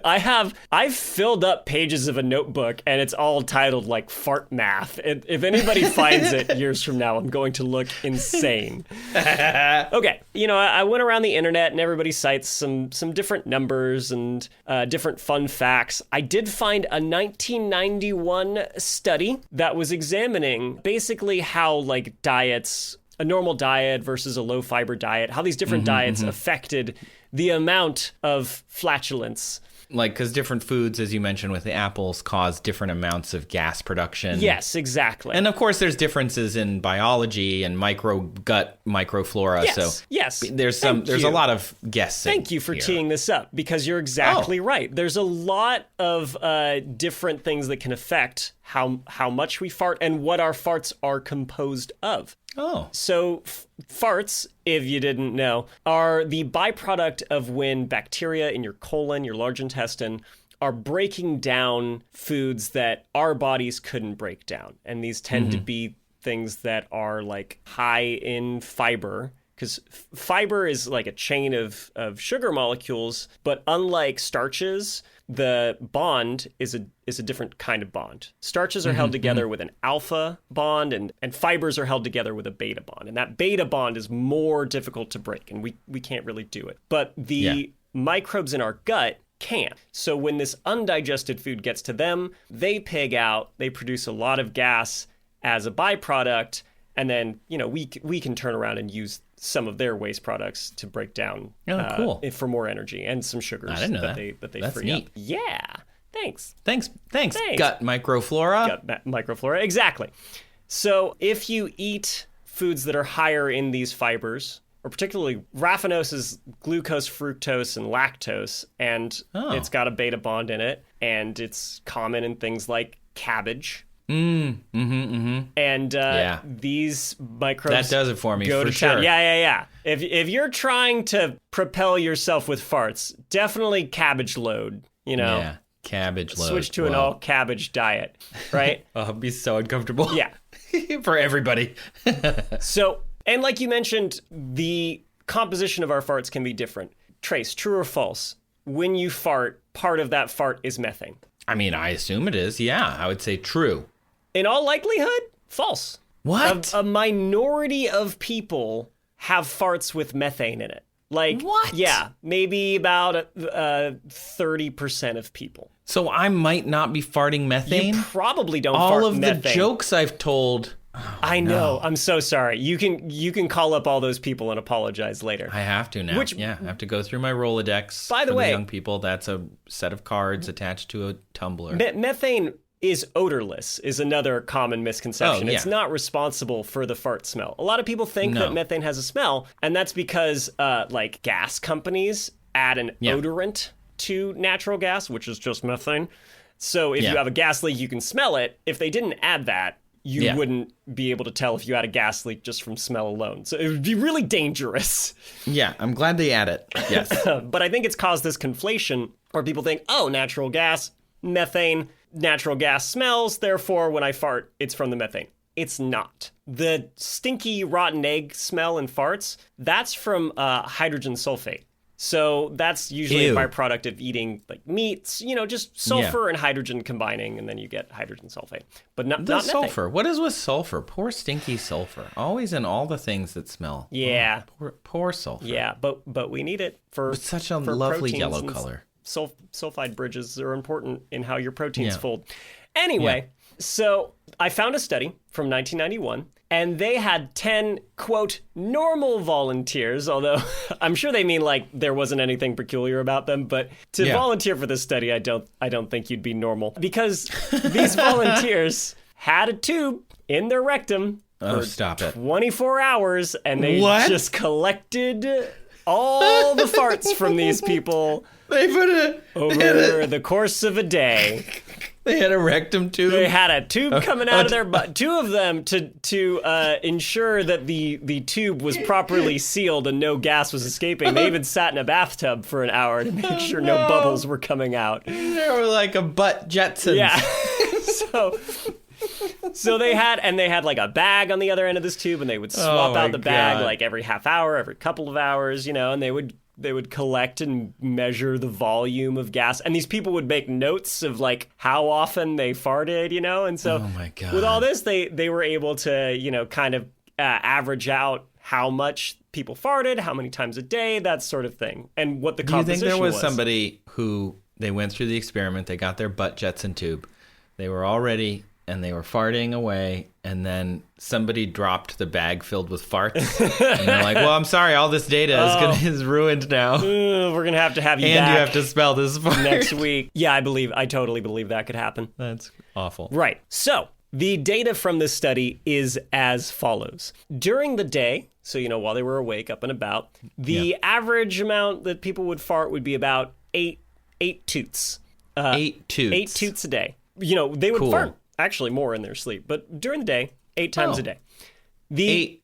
I've filled up pages of a notebook, and it's all titled, like, fart math. If anybody finds it years from now, I'm going to look insane. Okay, I went around the internet, and everybody cites some different numbers and different fun facts. I did find a 1991 study that was examining basically how, like, diets a normal diet versus a low fiber diet, how these different diets affected the amount of flatulence. Like, because different foods, as you mentioned with the apples, cause different amounts of gas production. Yes, exactly. And of course, there's differences in biology and gut microflora. Yes. There's a lot of guessing. Thank you for here. teeing this up, because you're exactly right. There's a lot of different things that can affect how much we fart and what our farts are composed of. Oh. So farts, if you didn't know, are the byproduct of when bacteria in your colon, your large intestine, are breaking down foods that our bodies couldn't break down. And these tend to be things that are like high in fiber, because fiber is like a chain of sugar molecules, but unlike starches, the bond is a different kind of bond. Starches are held together with an alpha bond, and fibers are held together with a beta bond. And that beta bond is more difficult to break, and we can't really do it. But the microbes in our gut can. So when this undigested food gets to them, they pig out, they produce a lot of gas as a byproduct, and then, we can turn around and use some of their waste products to break down cool. for more energy and some sugars I didn't know that they That's free neat. up. Yeah. Thanks. Thanks. Gut microflora. Gut microflora. Exactly. So if you eat foods that are higher in these fibers, or particularly raffinose is glucose, fructose, and lactose, and it's got a beta bond in it, and it's common in things like cabbage. And these microbes that does it for me, go for to sure. town. Yeah. If you're trying to propel yourself with farts, definitely cabbage load. Yeah, cabbage load. Switch to an all cabbage diet, right? Oh, it'd be so uncomfortable. Yeah, for everybody. So, and like you mentioned, the composition of our farts can be different. Trace, true or false? When you fart, part of that fart is methane. I mean, I assume it is. Yeah, I would say true. In all likelihood, false. What? A minority of people have farts with methane in it. Like, what? Yeah, maybe about 30% of people. So I might not be farting methane? You probably don't all fart of methane. the jokes I've told. Oh, I know. I'm so sorry. You can call up all those people and apologize later. I have to now. I have to go through my Rolodex. By the for way, young people, that's a set of cards attached to a tumbler. Methane is odorless, is another common misconception. Oh, yeah. It's not responsible for the fart smell. A lot of people think that methane has a smell, and that's because like gas companies add an odorant to natural gas, which is just methane. So if you have a gas leak, you can smell it. If they didn't add that, you wouldn't be able to tell if you had a gas leak just from smell alone. So it would be really dangerous. Yeah, I'm glad they add it. Yes. But I think it's caused this conflation where people think, oh, natural gas, methane, natural gas smells, therefore when I fart, it's from the methane. It's not. The stinky rotten egg smell in farts, that's from hydrogen sulfate. So that's usually a byproduct of eating like meats, just sulfur and hydrogen combining, and then you get hydrogen sulfate. But not sulfur. methane. What is with sulfur? Poor stinky sulfur. Always in all the things that smell. Yeah. Poor sulfur. Yeah, but we need it for It's such a lovely yellow and color. Sulfide bridges are important in how your proteins fold. Anyway, so I found a study from 1991, and they had 10, quote, normal volunteers, although I'm sure they mean like there wasn't anything peculiar about them, but to volunteer for this study, I don't think you'd be normal, because these volunteers had a tube in their rectum for 24 hours, and they just collected all the farts from these people over the course of a day. They had a rectum tube? They had a tube coming out of their butt. Two of them to ensure that the tube was properly sealed and no gas was escaping. They even sat in a bathtub for an hour to make sure no bubbles were coming out. They were like a butt Jetsons. Yeah. So they had like a bag on the other end of this tube, and they would swap out the bag like every half hour, every couple of hours, and they would collect and measure the volume of gas. And these people would make notes of like how often they farted, and so with all this, they were able to, kind of average out how much people farted, how many times a day, that sort of thing, and what the composition was. Do you think there was somebody who, they went through the experiment, they got their butt Jetson tube, they were all ready and they were farting away, and then somebody dropped the bag filled with farts. And they're like, well, I'm sorry, all this data is ruined now. We're going to have you and back you have to spell this fart. next week. Yeah, I totally believe that could happen. That's awful. Right. So the data from this study is as follows. During the day, so, while they were awake, up and about, the average amount that people would fart would be about eight toots. 8 toots. 8 toots a day. They would fart actually more in their sleep, but during the day, 8 times a day. 8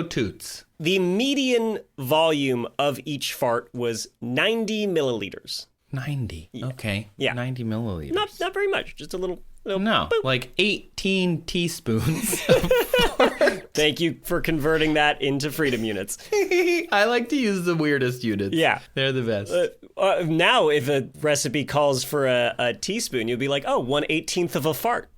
toots. The median volume of each fart was 90 milliliters. 90. Yeah. Okay. Yeah. 90 milliliters. Not very much. Just a little no, boop. Like 18 teaspoons. Thank you for converting that into freedom units. I like to use the weirdest units. Yeah. They're the best. Now, if a recipe calls for a teaspoon, you'll be like, 1/18 of a fart.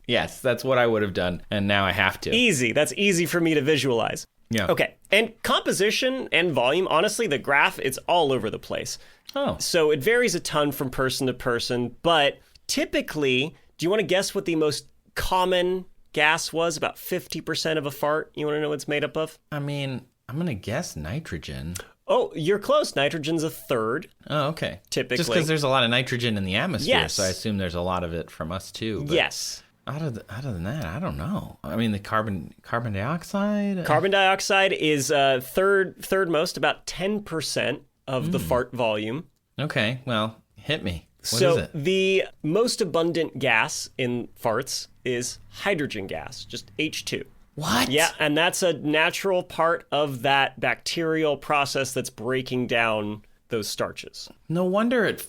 Yes, that's what I would have done, and now I have to. Easy. That's easy for me to visualize. Yeah. Okay. And composition and volume, honestly, the graph, it's all over the place. Oh. So it varies a ton from person to person, but typically, do you want to guess what the most common gas was? About 50% of a fart. You want to know what it's made up of? I mean, I'm going to guess nitrogen. Oh, you're close. Nitrogen's a third. Oh, okay. Typically. Just because there's a lot of nitrogen in the atmosphere, Yes. so I assume there's a lot of it from us too. But Yes. Other than that, I don't know. I mean, the carbon dioxide? Carbon dioxide is third most, about 10% of the fart volume. Okay, well, hit me. What So is it? the most abundant gas in farts is hydrogen gas, just H2. What? Yeah, and that's a natural part of that bacterial process that's breaking down those starches. No wonder it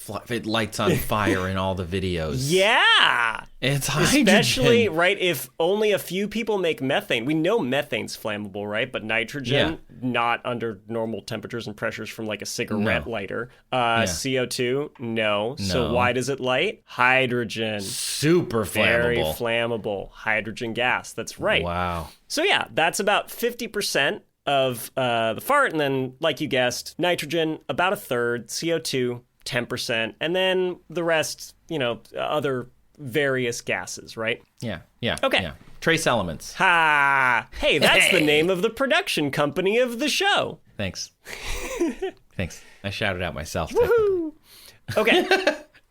lights on fire in all the videos. Yeah! It's hydrogen. Especially, right, if only a few people make methane. We know methane's flammable, right? But nitrogen, not under normal temperatures and pressures from like a cigarette lighter. CO2, no. So why does it light? Hydrogen. Super flammable. Very flammable. Hydrogen gas. That's right. Wow. So yeah, that's about 50% of the fart. And then, like you guessed, nitrogen, about a third, CO2, 10%. And then the rest, other various gases, right? Yeah. Okay. Yeah. Trace elements. Ha! Hey, that's the name of the production company of the show. Thanks. Thanks. I shouted out myself. Woohoo! Okay.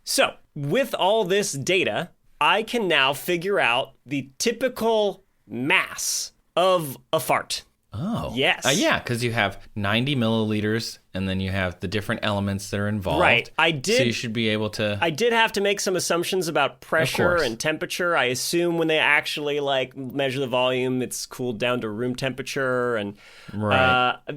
So, with all this data, I can now figure out the typical mass of a fart. Oh. Yes. Yeah, because you have 90 milliliters, and then you have the different elements that are involved. Right. So you should be able to... I did have to make some assumptions about pressure and temperature. I assume when they actually measure the volume, it's cooled down to room temperature. And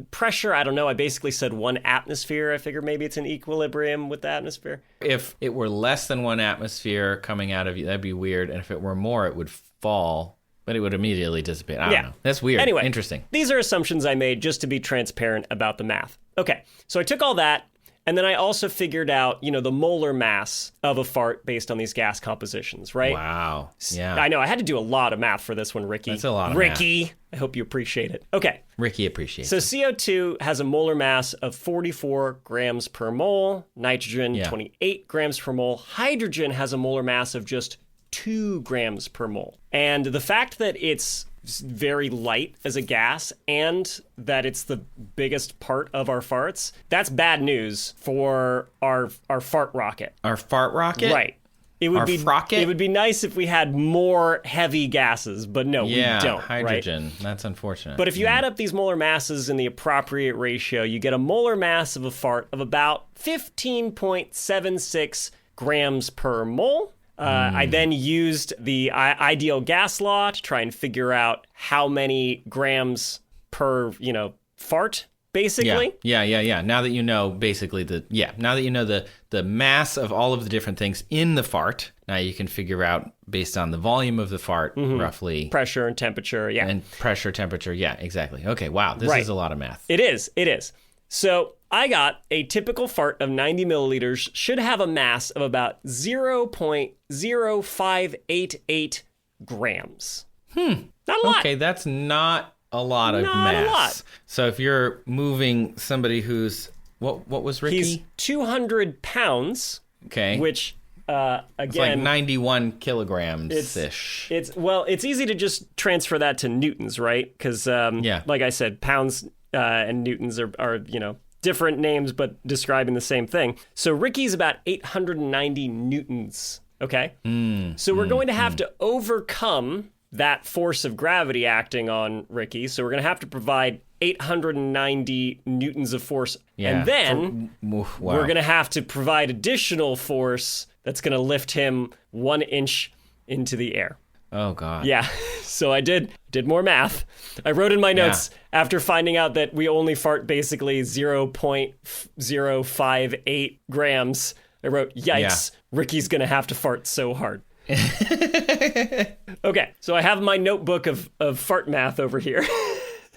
pressure, I don't know. I basically said 1 atmosphere. I figured maybe it's in equilibrium with the atmosphere. If it were less than 1 atmosphere coming out of you, that'd be weird. And if it were more, it would fall. But it would immediately dissipate. I don't know. That's weird. Anyway, interesting. These are assumptions I made just to be transparent about the math. Okay, so I took all that, and then I also figured out, the molar mass of a fart based on these gas compositions, right? Wow. Yeah. I know, I had to do a lot of math for this one, Ricky. That's a lot of Ricky, math. I hope you appreciate it. Okay. Ricky appreciates So it. CO2 has a molar mass of 44 grams per mole, nitrogen 28 grams per mole, hydrogen has a molar mass of just 2 grams per mole. And the fact that it's very light as a gas and that it's the biggest part of our farts, that's bad news for our fart rocket. Our fart rocket? Right. It would Our be frocket? It would be nice if we had more heavy gases, but no, we don't. Hydrogen. Right? That's unfortunate. But if you add up these molar masses in the appropriate ratio, you get a molar mass of a fart of about 15.76 grams per mole. I then used the ideal gas law to try and figure out how many grams per, fart, basically. Yeah. Now that you know basically now that you know the mass of all of the different things in the fart, now you can figure out based on the volume of the fart, roughly. Pressure and temperature, yeah. And pressure, temperature, yeah, exactly. Okay, wow, this is a lot of math. It is. So I got a typical fart of 90 milliliters should have a mass of about 0.0588 grams. Not a lot. Okay, that's not a lot of Not mass. a lot. So if you're moving somebody who's, what was Ricky? He's 200 pounds, Okay. which It's like again, 91 kilograms-ish. it's easy to just transfer that to newtons, right? Because, like I said, pounds and newtons are different names, but describing the same thing. So Ricky's about 890 newtons, okay? So we're going to have to overcome that force of gravity acting on Ricky. So we're going to have to provide 890 newtons of force. And then we're going to have to provide additional force that's going to lift him 1 inch into the air. Oh, God. Yeah. So I did more math. I wrote in my notes after finding out that we only fart basically 0.058 grams. I wrote, yikes, Ricky's going to have to fart so hard. Okay, so I have my notebook of fart math over here.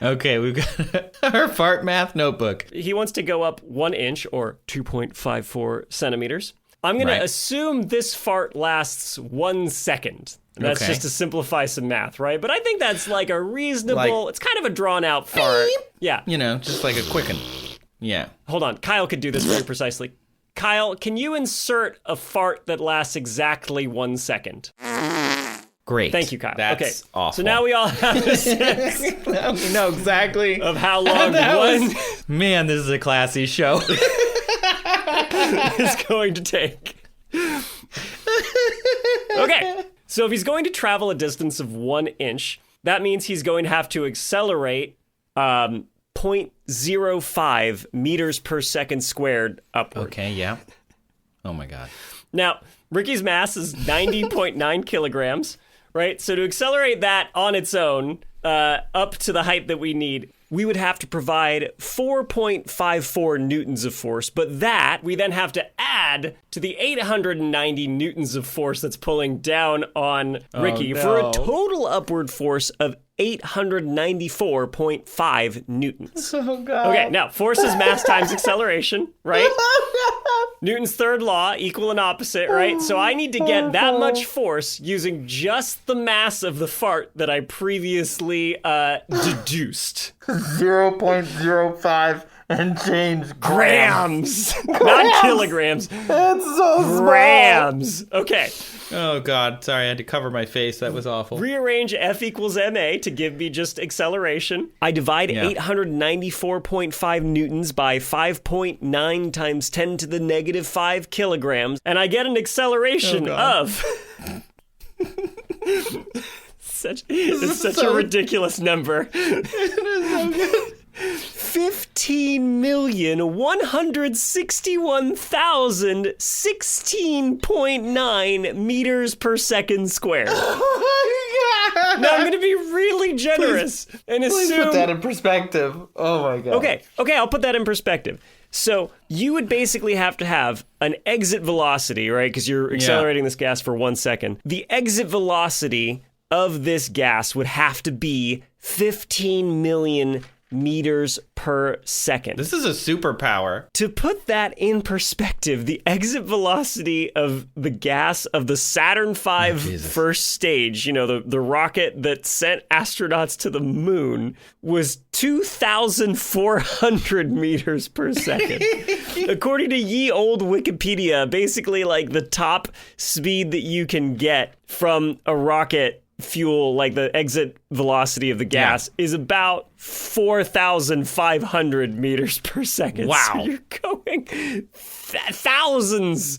Okay, we've got our fart math notebook. He wants to go up 1 inch or 2.54 centimeters. I'm going to assume this fart lasts 1 second. That's just to simplify some math, right? But I think that's like a reasonable, it's kind of a drawn out fart. Yeah. Just like a quicken. Yeah. Hold on. Kyle could do this very precisely. Kyle, can you insert a fart that lasts exactly 1 second? Great. Thank you, Kyle. That's awful. So now we all have a sense we know exactly of how long one Man, this is a classy show. is going to take. Okay. So if he's going to travel a distance of 1 inch, that means he's going to have to accelerate 0.05 meters per second squared upward. Okay, yeah. Oh, my God. Now, Ricky's mass is 90.9 kilograms, right? So to accelerate that on its own up to the height that we need, we would have to provide 4.54 newtons of force, but that we then have to add to the 890 newtons of force that's pulling down on Ricky for a total upward force of 894.5 newtons. Oh, God. Okay, now, force is mass times acceleration, right? Newton's third law, equal and opposite, right? So I need to get that much force using just the mass of the fart that I previously deduced. 0.05 and change grams. Not kilograms. That's so small. Grams. Okay. Oh, God. Sorry, I had to cover my face. That was awful. Rearrange F equals ma to give me just acceleration. I divide 894.5 newtons by 5.9 times 10 to the negative 5 kilograms, and I get an acceleration of... It's such a ridiculous number. It is so good. 15,161,016.9 meters per second squared. Oh, my God. Now I'm going to be really generous and assume... Please put that in perspective. Oh, my God. Okay, I'll put that in perspective. So you would basically have to have an exit velocity, right? Because you're accelerating this gas for 1 second. The exit velocity of this gas would have to be 15 million meters per second. This is a superpower. To put that in perspective, the exit velocity of the gas of the Saturn V first stage, the rocket that sent astronauts to the moon, was 2,400 meters per second. According to ye old Wikipedia, basically like the top speed that you can get from a rocket fuel, like the exit velocity of the gas, is about 4,500 meters per second. Wow. So you're going thousands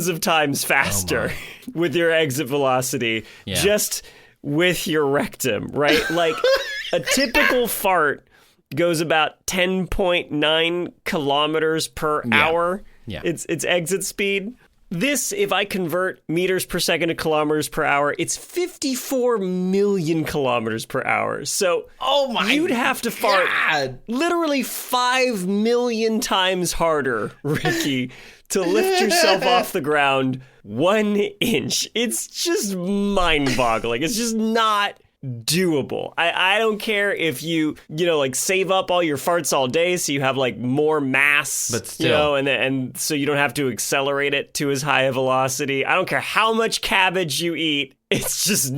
of times faster with your exit velocity just with your rectum, right? Like a typical fart goes about 10.9 kilometers per hour. Yeah. Its exit speed. This, if I convert meters per second to kilometers per hour, it's 54 million kilometers per hour. So you'd have to fart literally 5 million times harder, Ricky, to lift yourself off the ground 1 inch. It's just mind-boggling. It's just not doable. I don't care if you save up all your farts all day so you have like more mass, but still, and so you don't have to accelerate it to as high a velocity. I don't care how much cabbage you eat. It's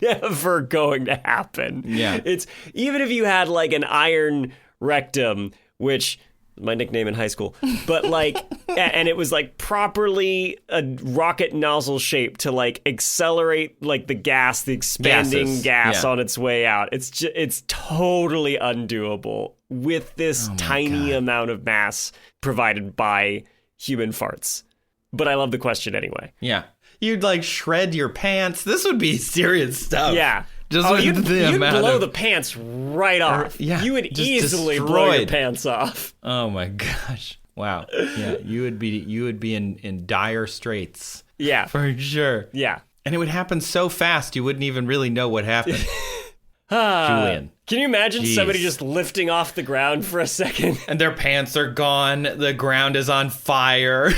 never going to happen. Yeah. It's even if you had like an iron rectum, which my nickname in high school. But like, and it was like properly a rocket nozzle shape to like accelerate like the gas, the expanding gas on its way out. It's totally undoable with this tiny amount of mass provided by human farts. But I love the question anyway. Yeah. You'd like shred your pants. This would be serious stuff. Yeah. You'd blow the pants right off. You would easily blow your pants off. Oh my gosh. Wow. Yeah, you would be in dire straits. Yeah. For sure. Yeah. And it would happen so fast you wouldn't even really know what happened. Julian. Can you imagine somebody just lifting off the ground for a second? And their pants are gone. The ground is on fire.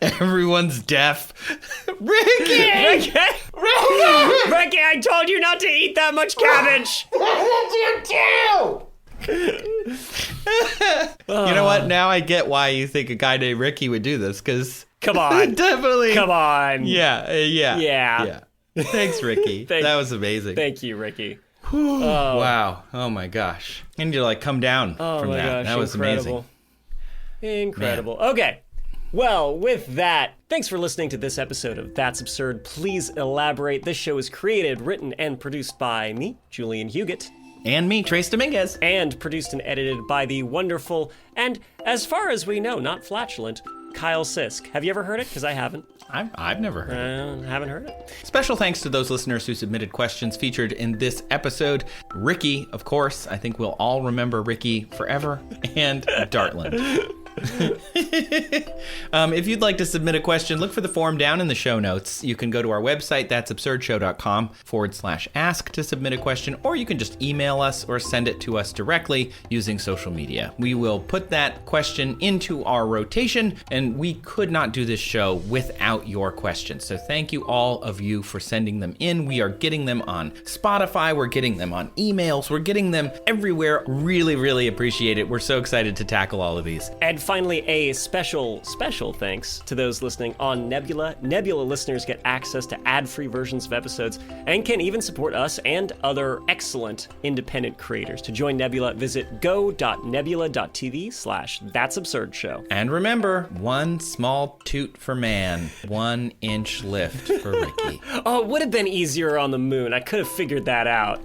Everyone's deaf. Ricky! Ricky! Ricky, I told you not to eat that much cabbage! What did you do? You know what? Now I get why you think a guy named Ricky would do this, because... Come on. Definitely. Come on. Yeah. Thanks, Ricky. That was amazing. Thank you, Ricky. Wow. Oh my gosh. I need to like come down from that. Gosh, that was incredible. Amazing. Incredible. Man. Okay. Well, with that, thanks for listening to this episode of That's Absurd. Please elaborate. This show is created, written, and produced by me, Julian Huguet. And me, Trace Dominguez. And produced and edited by the wonderful, and as far as we know, not flatulent, Kyle Sisk. Have you ever heard it? Because I haven't. I've never heard it. Haven't heard it. Special thanks to those listeners who submitted questions featured in this episode. Ricky, of course. I think we'll all remember Ricky forever. And Dartland. If you'd like to submit a question, look for the form down in the show notes. You can go to our website, that'sabsurdshow.com/ask to submit a question, or you can just email us or send it to us directly using social media. We will put that question into our rotation, and we could not do this show without your questions. So thank you all of you for sending them in. We are getting them on Spotify. We're getting them on emails. We're getting them everywhere. Really, really appreciate it. We're so excited to tackle all of these. And finally, a special thanks to those listening on Nebula. Nebula listeners get access to ad-free versions of episodes and can even support us and other excellent independent creators. To join Nebula, visit go.nebula.tv/that'sabsurdshow. And remember, one small toot for man, 1 inch lift for Ricky. Oh, it would have been easier on the moon. I could have figured that out.